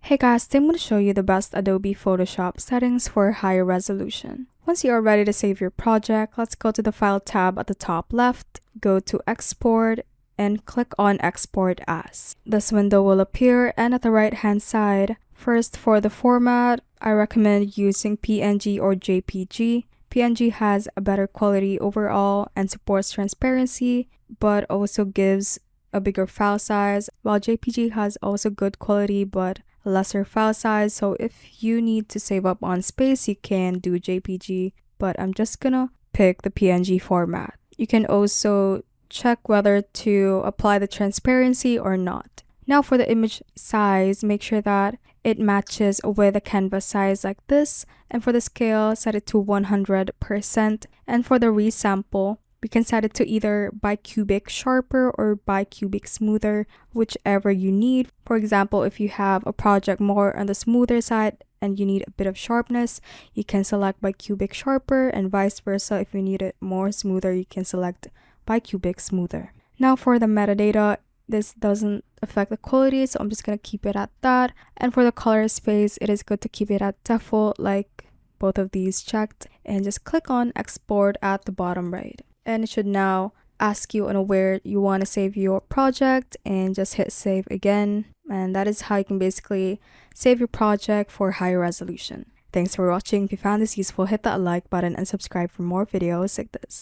Hey guys, today I'm going to show you the best Adobe Photoshop settings for higher resolution. Once you are ready to save your project, let's go to the File tab at the top left, go to Export, and click on Export As. This window will appear, and at the right hand side, first for the format, I recommend using PNG or JPG. PNG has a better quality overall and supports transparency, but also gives a bigger file size, while JPG has also good quality but a lesser file size. So if you need to save up on space, you can do JPG, but I'm just gonna pick the PNG format. You can also check whether to apply the transparency or not. Now for the image size, make sure that it matches with the canvas size like this, and for the scale, set it to 100%, and for the resample, we can set it to either bicubic sharper or bicubic smoother, whichever you need. For example, if you have a project more on the smoother side and you need a bit of sharpness, you can select bicubic sharper, and vice versa. If you need it more smoother, you can select bicubic smoother. Now for the metadata, this doesn't affect the quality, so I'm just going to keep it at that. And for the color space, it is good to keep it at default, like both of these checked, and just click on export at the bottom right. And it should now ask you on where you want to save your project, and just hit save again. And that is how you can basically save your project for higher resolution. Thanks for watching. If you found this useful, hit that like button and subscribe for more videos like this.